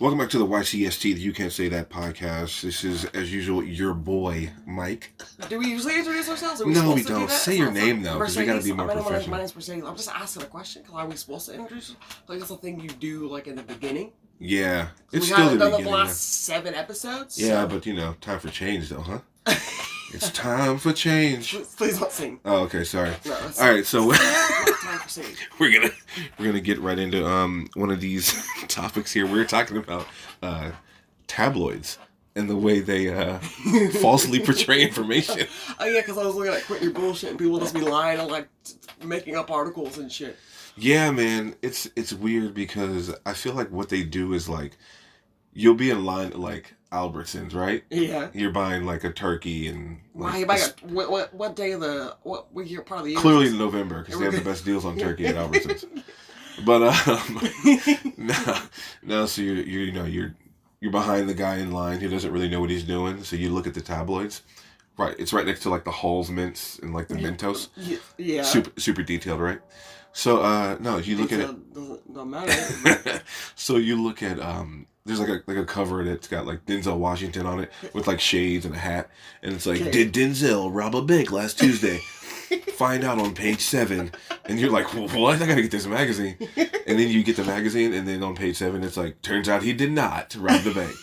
Welcome back to the YCST, the You Can't Say That podcast. This is, as usual, your boy, Mike. Do we usually introduce ourselves? No, we don't. Say your name, though, because we got to be more professional. My name's Mercedes. I'm just asking a question, because are we supposed to introduce? Like, that's a thing you do, like, in the beginning? Yeah. It's still the beginning. We haven't done the last 7 episodes? Yeah, so. But, you know, time for change, though, huh? It's time for change. Please don't sing. Oh, okay, sorry. No, all right, so time for singing. we're gonna get right into one of these topics here. We're talking about tabloids and the way they falsely portray information. Oh yeah, because I was looking at quit your bullshit and people just be lying and like making up articles and shit. Yeah, man, it's weird because I feel like what they do is like you'll be in line at like Albertsons, right? Yeah. You're buying like a turkey and like, you buying what day of the what year part of the year? Clearly in November because they have the best deals on turkey at Albertsons. But no, so you're behind the guy in line who doesn't really know what he's doing. So you look at the tabloids. Right, it's right next to like the Halls mints and like the Mentos. Yeah. Super detailed, right? So no, you look at it. Doesn't matter. So you look at there's like a cover that's got like Denzel Washington on it with like shades and a hat, and it's like, did Denzel rob a bank last Tuesday? Find out on page 7, and you're like, what? I gotta get this magazine, and then you get the magazine, and then on page 7, it's like, turns out he did not rob the bank.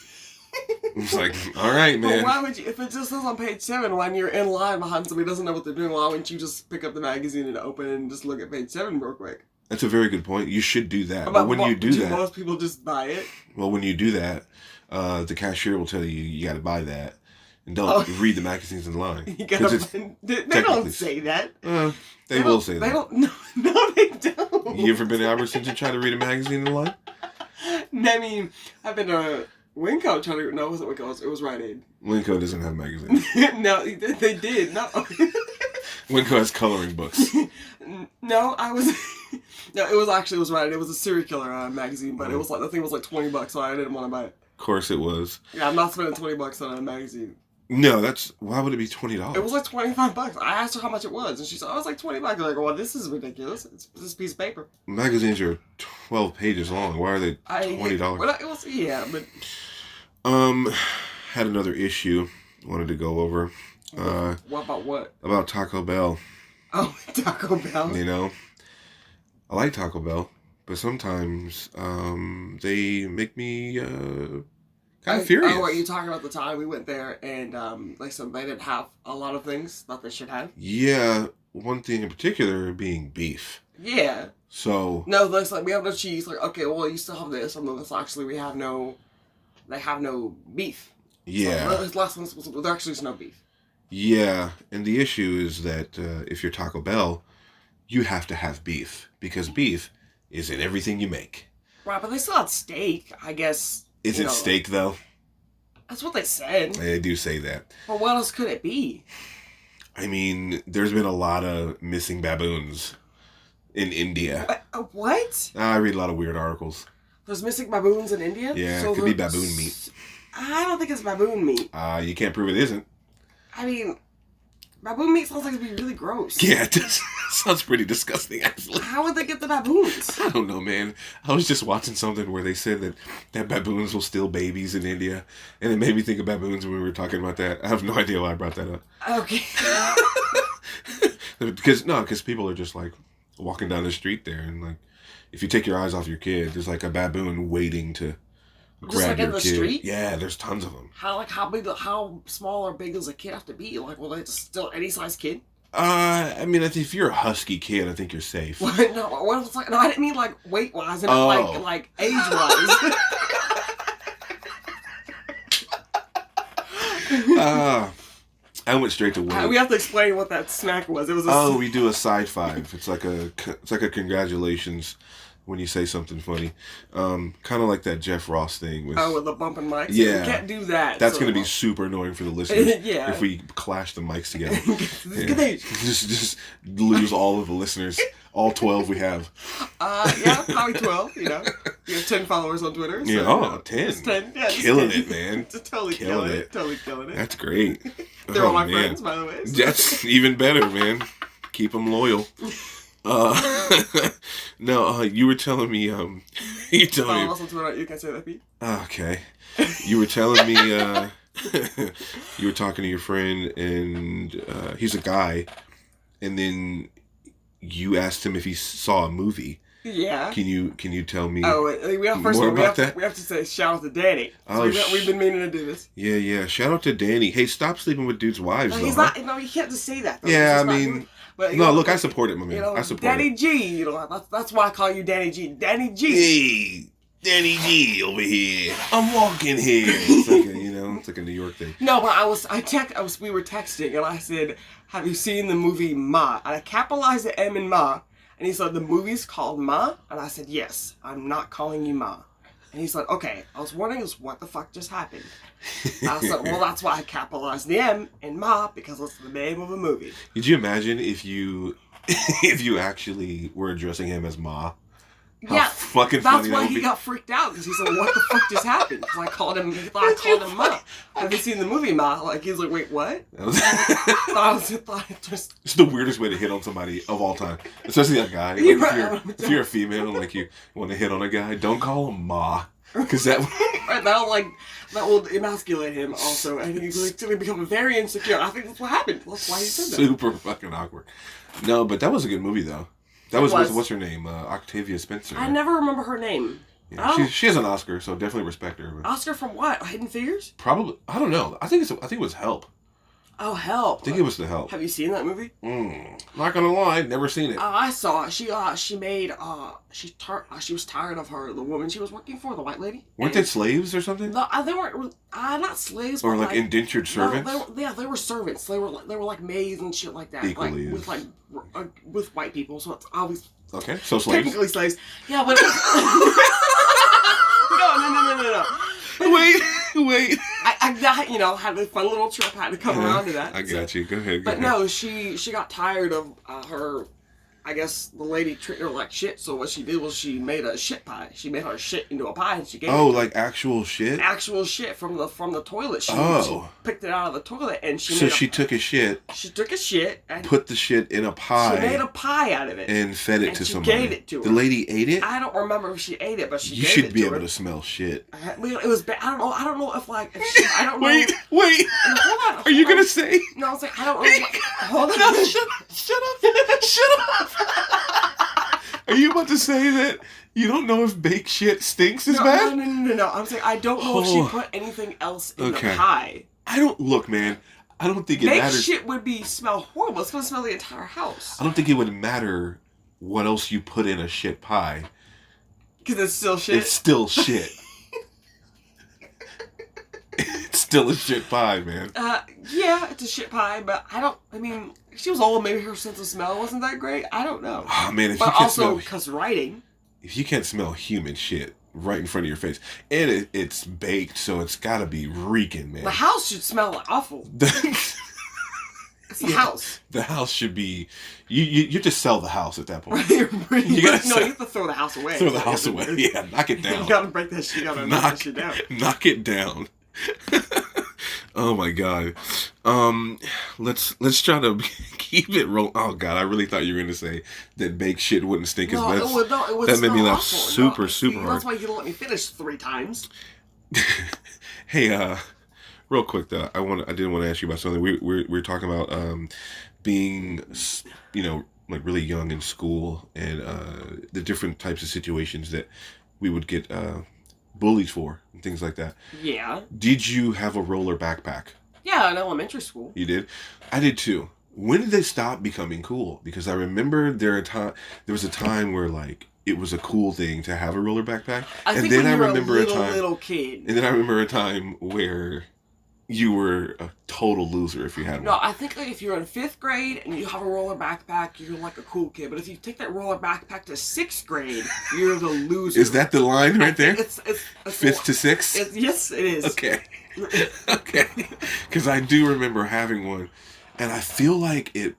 It's like, all right, man. But why would you? If it just says on page 7 when you're in line behind somebody who doesn't know what they're doing, why wouldn't you just pick up the magazine and open it and just look at page 7 real quick? That's a very good point. You should do that. But when you do that, most people just buy it. Well, when you do that, the cashier will tell you got to buy that, and don't read the magazines in line. They don't say that. They will say that. They don't. No, they don't. You ever been to Albertsons and try to read a magazine in line? I mean, I've been to Winco trying to. No, it wasn't Winco. It was Rite Aid. Winco doesn't have magazines. No, they did. No. Winco has coloring books. No, I was. No, it was Rite Aid. It was a serial killer magazine, but it was like the thing was like $20, so I didn't want to buy it. Of course, it was. Yeah, I'm not spending $20 on a magazine. No, why would it be $20? It was like $25. I asked her how much it was, and she said, "Oh, it's like $20." I'm like, "Well, this is ridiculous. It's this piece of paper." Magazines are 12 pages long. Why are they $20? Well, it was but. Had another issue. Wanted to go over. What about what? About Taco Bell. Oh, Taco Bell. You know, I like Taco Bell, but sometimes they make me kind of furious. Oh, are you talking about the time we went there and like so they didn't have a lot of things that they should have? Yeah, one thing in particular being beef. Yeah. So no, that's like we have no cheese. Like okay, well you still have this, and then this actually we have no. They have no beef. Yeah. So, this last one there actually is no beef. Yeah, and the issue is that if you're Taco Bell, you have to have beef because beef is in everything you make. Right, but they still had steak, I guess. Is it steak though? That's what they said. They do say that. But what else could it be? I mean, there's been a lot of missing baboons in India. What? I read a lot of weird articles. There's missing baboons in India? Yeah, so it could be baboon meat. I don't think it's baboon meat. You can't prove it isn't. I mean, baboon meat sounds like it'd be really gross. Yeah, it does. Sounds pretty disgusting, actually. How would they get the baboons? I don't know, man. I was just watching something where they said that baboons will steal babies in India, and it made me think of baboons when we were talking about that. I have no idea why I brought that up. Okay. Because people are just like walking down the street there, and like if you take your eyes off your kid, there's like a baboon waiting to grab your kid. Just like in the street? Yeah, there's tons of them. How small or big does a kid have to be? Like, will they just steal any size kid? I mean, if you're a husky kid, I think you're safe. No, what was like? No, I didn't mean like weight wise. I meant like age wise. I went straight to weight. We have to explain what that snack was. It was. We do a side five. It's like a congratulations when you say something funny. Kind of like that Jeff Ross thing. With the bumping mics? Yeah. We can't do that. That's going to be super annoying for the listeners. Yeah. If we clash the mics together. Yeah. Just lose all of the listeners. All 12 we have. Yeah, probably 12, you know. You have 10 followers on Twitter. So, yeah, 10. Just 10. Yeah, killing 10. it, man. Totally killing it. Totally killing it. That's great. They're all my friends, by the way. So. That's even better, man. Keep them loyal. No, you were telling me, you telling me. You can say that, Pete. Okay. You were telling me, you were talking to your friend, and he's a guy, and then you asked him if he saw a movie. Yeah. Can you tell me we have to say shout out to Danny. So we've been meaning to do this. Yeah. Shout out to Danny. Hey, stop sleeping with dudes' wives. No, he's though, not. No, you can't just say that. Though. Yeah, I mean, but, no. Look, I support it, my man. I support Danny it. G. That's why I call you Danny G. Danny G. Hey, Danny G over here. I'm walking here. It's like it's like a New York thing. No, but we were texting, and I said, "Have you seen the movie Ma?" And I capitalized the M in Ma. And he said, the movie's called Ma? And I said, yes, I'm not calling you Ma. And he's like, okay, I was wondering what the fuck just happened. And I said, well, that's why I capitalized the M in Ma, because it's the name of a movie. Could you imagine if you actually were addressing him as Ma? How fucking funny that's why he got freaked out, because he said, what the fuck just happened? Because I called him Ma. Have you seen the movie Ma? Like, he's like, wait, what? It's the weirdest way to hit on somebody of all time. Especially a guy. Like, if you're a female and like you want to hit on a guy, don't call him Ma. Because that will emasculate him also. And he's going to become very insecure. I think that's what happened. That's why he said that. Super fucking awkward. No, but that was a good movie, though. That was what's her name? Octavia Spencer. I never remember her name. Yeah, she has an Oscar, so definitely respect her. But Oscar from what? Hidden Figures? Probably. I don't know. I think it was Help. Oh, Help. I think it was The Help. Have you seen that movie? Not gonna lie, never seen it. I saw it. She was tired of the woman she was working for, the white lady. Weren't they slaves or something? No, they weren't. Not slaves. Or like indentured servants. No, they were servants. They were like maids and shit like that. Equally with white people. So it's always okay. So slaves. Technically slaves. Yeah, but no. Wait. I had a fun little trip. I had to come around to that. I got you. Go ahead. But no, she got tired of her. I guess the lady treated her like shit. So what she did was she made a shit pie. She made her shit into a pie and she gave it. Like actual shit. Actual shit from the toilet. She picked it out of the toilet and she took a shit. She took a shit and put the shit in a pie. She made a pie out of it and fed it to somebody. Gave it to her. The lady ate it. I don't remember if she ate it, but she gave it to her. You should be able to smell shit. It was bad. I don't know if I don't know. Wait. Hold on. Are you gonna say? No, I was like, I don't know. Hold on. Shut up. Are you about to say that you don't know if baked shit stinks as bad? No. I'm saying I don't know if she put anything else in the pie. Look, man. I don't think it matters. Baked shit would smell horrible. It's gonna smell the entire house. I don't think it would matter what else you put in a shit pie. Because it's still shit. It's still shit. It's still a shit pie, man. Yeah, it's a shit pie, but she was old. Maybe her sense of smell wasn't that great. I don't know. Oh, man, because writing. If you can't smell human shit right in front of your face, and it's baked, so it's gotta be reeking, man. The house should smell awful. It's the house. The house should be. You just sell the house at that point. You have to throw the house away. Throw the house away. Yeah, knock it down. You gotta break that shit. You gotta knock that shit down. Knock it down. Oh my god. Let's try to keep it roll. Oh god, I really thought you were gonna say that baked shit wouldn't stink as much. It would that made me laugh awful. super hard. That's why you didn't let me finish 3 times. Hey, real quick though, I did want to ask you about something. We're talking about being, like really young in school and the different types of situations that we would get bullied for and things like that. Yeah. Did you have a roller backpack? Yeah, in elementary school. You did? I did too. When did they stop becoming cool? Because I remember there was a time where like it was a cool thing to have a roller backpack. I remember a little kid. And then I remember a time where you were a total loser if you had one. No, I think if you're in 5th grade and you have a roller backpack, you're like a cool kid. But if you take that roller backpack to 6th grade, you're the loser. Is that the line right there? It's 5th to 6th? Yes, it is. Okay. Because I do remember having one, and I feel like I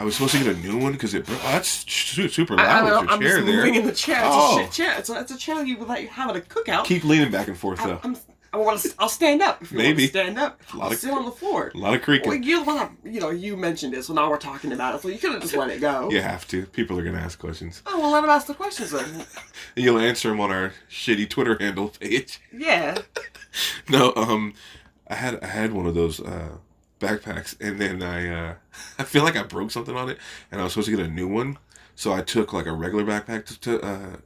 was supposed to get a new one because that's super loud with your chair there. I'm moving in the chair. It's a shit chair. It's a chair you let you have at a cookout. Keep leaning back and forth though. I I'll stand up if you want Maybe. to stand up. I'll sit on the floor. A lot of creaking. Well, you mentioned it, so now we're talking about it. So you could have just let it go. You have to. People are gonna ask questions. Oh, well, let them ask the questions then. And you'll answer them on our shitty Twitter handle page. Yeah. No, I had one of those backpacks, and then I feel like I broke something on it, and I was supposed to get a new one. So I took like a regular backpack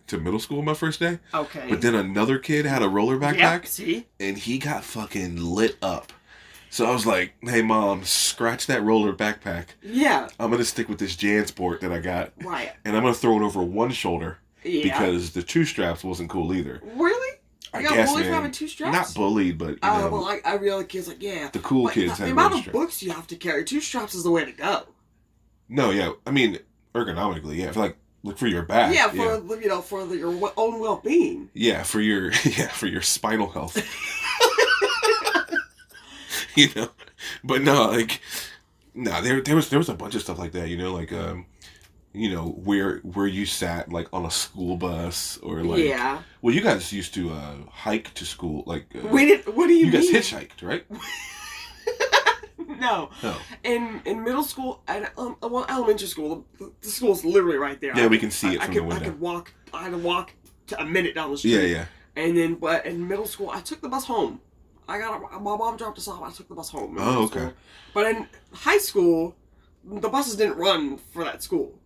to middle school my first day. Okay. But then another kid had a roller backpack. Yep, see? And he got fucking lit up. So I was like, hey mom, scratch that roller backpack. Yeah. I'm going to stick with this JanSport that I got. Right. And I'm going to throw it over one shoulder. Yeah. Because the two straps wasn't cool either. Really? I got guess, bullied for man. having two straps? Not bullied, but you know. Well, I real kids like, yeah. The cool kids the had amount one of strap. books you have to carry, two straps is the way to go. No, yeah. I mean, ergonomically, yeah. Look for your back. Yeah, for your own well-being. Yeah, for your spinal health. But no, there was a bunch of stuff like that. Where you sat like on a school bus or like. Yeah. Well, you guys used to hike to school, like. We did. What do you mean? You guys hitchhiked, right? No. In middle school and elementary school, the school's literally right there. Yeah, we can see it from the window. I had to walk a minute down the street. Yeah. And then, but in middle school, I took the bus home. My mom dropped us off. I took the bus home. Oh, okay. School. But in high school, the buses didn't run for that school.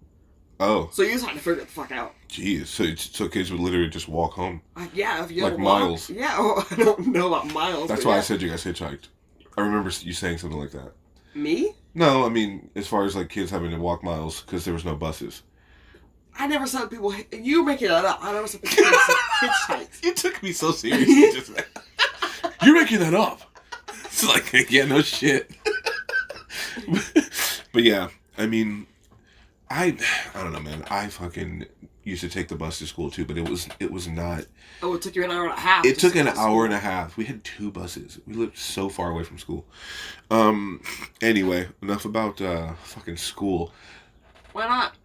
Oh. So you just had to figure it the fuck out. Jeez. So kids would literally just walk home. Yeah, if you like had to walk, miles. Yeah, I don't know about miles. That's why I said you guys hitchhiked. I remember you saying something like that. Me? No, I mean, as far as like kids having to walk miles because there was no buses. I never said people. You making that up. I never said people hitchhiked. You took me so seriously just now. You're making that up. It's like, yeah, no shit. But yeah, I mean, I don't know, man. I fucking used to take the bus to school too, but it was not. Oh, it took you an hour and a half. It took an hour and a half. We had 2 buses. We lived so far away from school. Anyway, enough about fucking school. Why not?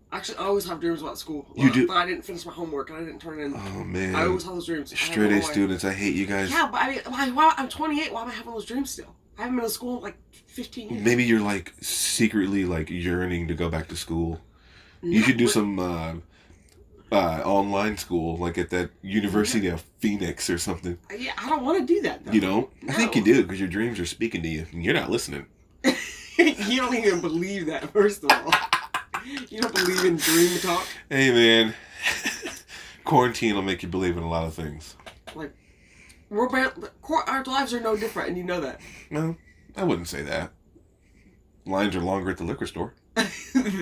Actually, I always have dreams about school. You do? But I didn't finish my homework and I didn't turn it in. Oh man. I always have those dreams. Straight A students, I hate you guys. Yeah, but I mean, why I'm 28. Why am I having those dreams still? I haven't been to school in like 15 years. Maybe you're like secretly like yearning to go back to school. You should do some online school, like at that University of Phoenix or something. Yeah, I don't want to do that though. You don't? No. I think you do because your dreams are speaking to you and you're not listening. You don't even believe that, first of all. You don't believe in dream talk? Hey man, quarantine will make you believe in a lot of things. Like, our lives are no different, and you know that. No, I wouldn't say that. Lines are longer at the liquor store.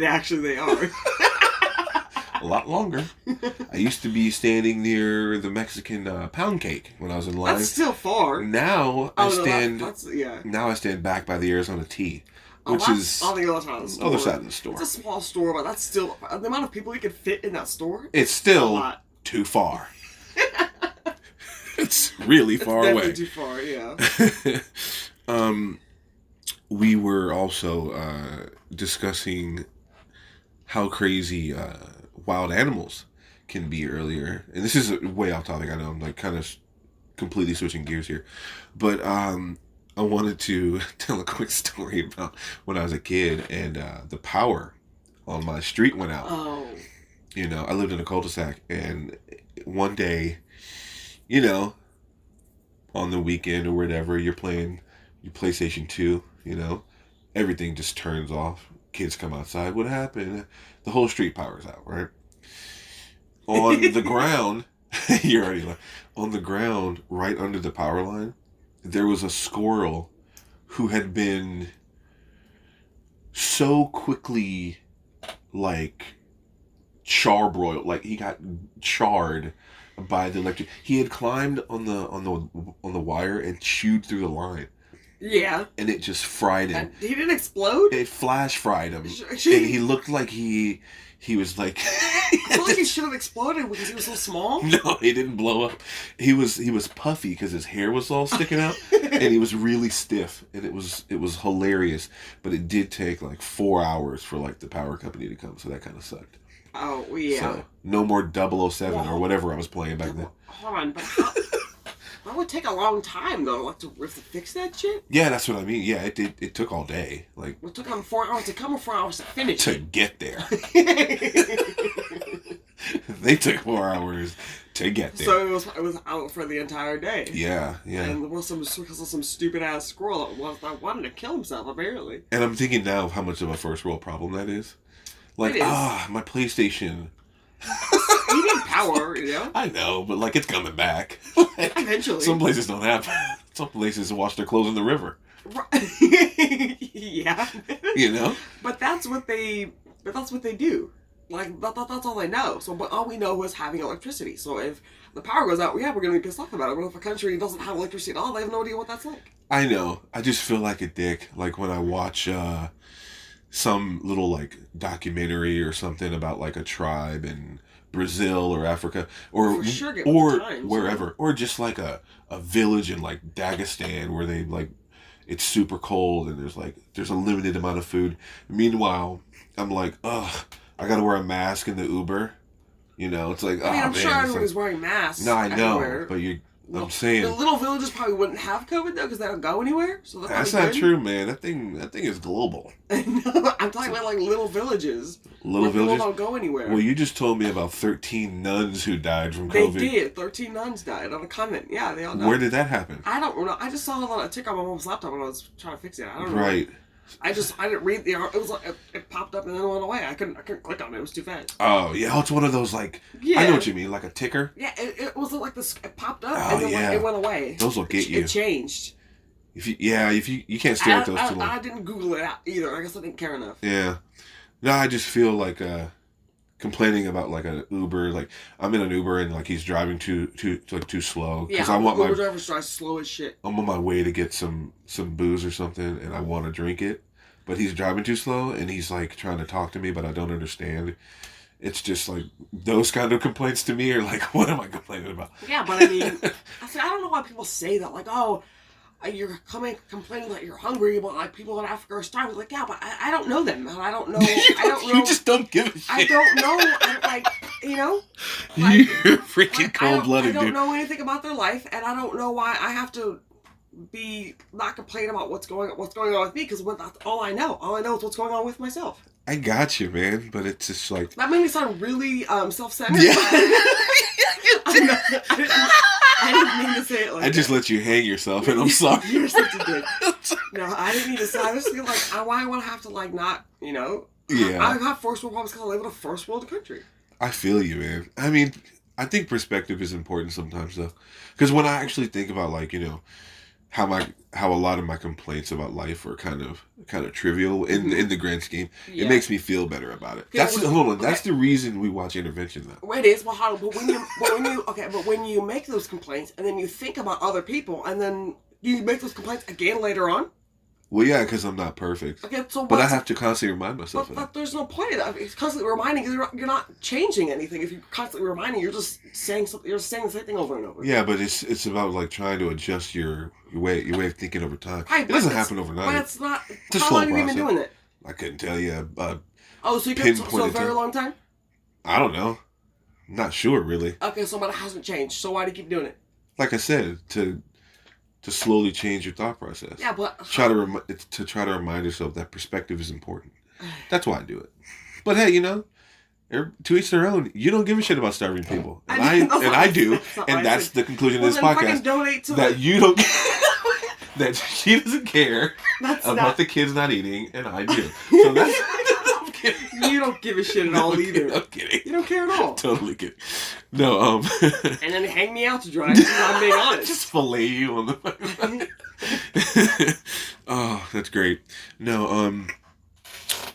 Actually, they are. A lot longer. I used to be standing near the Mexican pound cake when I was in line. That's still far. Now I stand. Yeah. Now I stand back by the Arizona tea, which is on the other side of the store. Other side of the store. It's a small store, but that's still the amount of people you could fit in that store. It's still too far. It's really far away. Too far, yeah. We were also discussing how crazy wild animals can be earlier, and this is way off topic. I know I'm like kind of completely switching gears here, but I wanted to tell a quick story about when I was a kid and the power on my street went out. Oh. I lived in a cul-de-sac, and one day, on the weekend or whatever, you're playing your PlayStation 2, everything just turns off. Kids come outside. What happened? The whole street powers out, right? On the ground, you're already like, on the ground, right under the power line, there was a squirrel who had been so quickly, like, charbroiled, like he got charred by the electric. He had climbed on the wire and chewed through the line. Yeah. And it just fried him. He didn't explode? It flash fried him. And he looked like he was like I feel like he should have exploded because he was so small. No, he didn't blow up. He was puffy because his hair was all sticking out, and he was really stiff, and it was hilarious. But it did take like 4 hours for like the power company to come, so that kind of sucked. Oh yeah. So no more 007 or whatever I was playing back then. Hold on, but That would take a long time, though, like to fix that shit. Yeah, that's what I mean. Yeah, it did. It took all day. Like It took them 4 hours to come and 4 hours to finish to it. get there. They took 4 hours to get there. So it was out for the entire day. Yeah, yeah. And there was some stupid ass squirrel that wanted to kill himself, apparently. And I'm thinking now of how much of a first world problem that is. Like, It is. my PlayStation. You need power, you know? I know, but like it's coming back. Eventually. Some places don't have. Some places wash their clothes in the river. Yeah. You know. But that's what they do. Like that's all they know. So but all we know is having electricity. So if the power goes out, yeah, we're gonna be pissed off about it. But if a country doesn't have electricity at all, they have no idea what that's like. I know. I just feel like a dick. Like when I watch some little like documentary or something about like a tribe in Brazil or Africa or For sure get with the times, wherever, or just like a village in like Dagestan where they like it's super cold and there's a limited amount of food. Meanwhile, I'm like, ugh, I gotta wear a mask in the Uber. You know, it's like, I mean, I'm man, sure it's everybody's like, wearing masks. no, I know, everywhere. but I'm The saying little villages probably wouldn't have COVID though, because they don't go anywhere. So that's not true, man. That thing is global. No, I'm talking about like little villages. Little villages People don't go anywhere. Well, you just told me about 13 nuns who died from They COVID. did. 13 nuns died on a convent. Yeah, they all died. Where did that happen? I don't know. I just saw it on a ticker on my mom's laptop when I was trying to fix it. I don't know. Right. I didn't read the. It was like it popped up and then it went away. I couldn't click on it. It was too fast. Oh yeah, it's one of those like. Yeah. I know what you mean, like a ticker. Yeah, it was like this. It popped up Oh, and then yeah. it went away. Those will get you. It changed. If you can't stare at those too long. I didn't Google it out either. I guess I didn't care enough. Yeah. No, I just feel like complaining about like an Uber. Like I'm in an Uber and like he's driving too slow Yeah, I want Uber drivers drive slow as shit. I'm on my way to get some booze or something and I want to drink it, but he's driving too slow and he's like trying to talk to me, but I don't understand. It's just like those kind of complaints to me are like, what am I complaining about? Yeah, but I mean, I don't know why people say that. Like, oh, you're complaining that you're hungry, but like people in Africa are starving. Like, yeah, but I don't know them, and I don't know. I don't know. You just don't give a shit. I don't know. You know, like, You're freaking cold-blooded, dude. I don't know anything about their life, and I don't know why I have to be not complaining about what's going on with me, because that's all I know. All I know is what's going on with myself. I got you, man, but it's just like That made me sound really self-centered. yeah. I didn't mean to say it like that. I just let you hang yourself, and I'm sorry. You're such a dick. No, I didn't mean to say. I just feel like why I want to have to like not, you know. Yeah. I have first world problems because I live in a first world country. I feel you, man. I mean, I think perspective is important sometimes, though, because when I actually think about like how a lot of my complaints about life are kind of trivial in the grand scheme, Yeah. it makes me feel better about it. Yeah, Hold on. okay. That's the reason we watch Intervention, though. It is, but when you make those complaints and then you think about other people and then you make those complaints again later on. Well, yeah, because I'm not perfect. Okay, so but I have to constantly remind myself of that. But there's no point in that. It's constantly reminding you. You're not changing anything. If you're constantly reminding, you're just saying something. You're saying the same thing over and over. Yeah, but it's about like trying to adjust your way of thinking over time. Right, It doesn't happen overnight. But it's not. It's a How slow long have you been process. doing it? I couldn't tell you. Oh, so you got pinpoint so a it very to- long time. I don't know. Not sure, really. Okay, so but it hasn't changed. So why do you keep doing it? Like I said, to slowly change your thought process. Yeah, but Try to remind yourself that perspective is important. That's why I do it. But hey, to each their own. You don't give a shit about starving people, and I do, and that's the conclusion of this podcast. Donate to That you don't. That she doesn't care about the kids not eating, and I do. So that's. I'm kidding. You don't give a shit at all either. I'm kidding. You don't care at all. Totally kidding. No, And then hang me out to dry. I'm being honest. Just fillet you on the. Oh, that's great. No,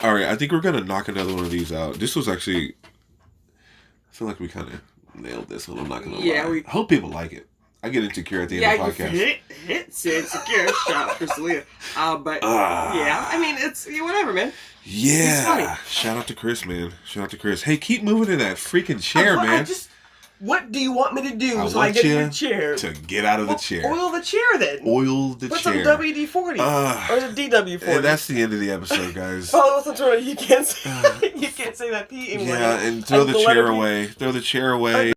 all right. I think we're gonna knock another one of these out. This was actually. I feel like we kind of nailed this one. I'm not gonna lie. I hope people like it. I get insecure at the end of the podcast. Hit said secure shot for Celia. But yeah, I mean it's whatever, man. Yeah. It's funny. Shout out to Chris, man. Shout out to Chris. Hey, keep moving in that freaking chair, man. What do you want me to do so I want get you in the chair? to get out of the chair. Oil the chair then. Oil the Put chair. some WD-40 or the DW-40. And that's the end of the episode, guys. Oh, listen to it. You can't say that P anymore. Yeah, and throw the chair away. Throw the chair away.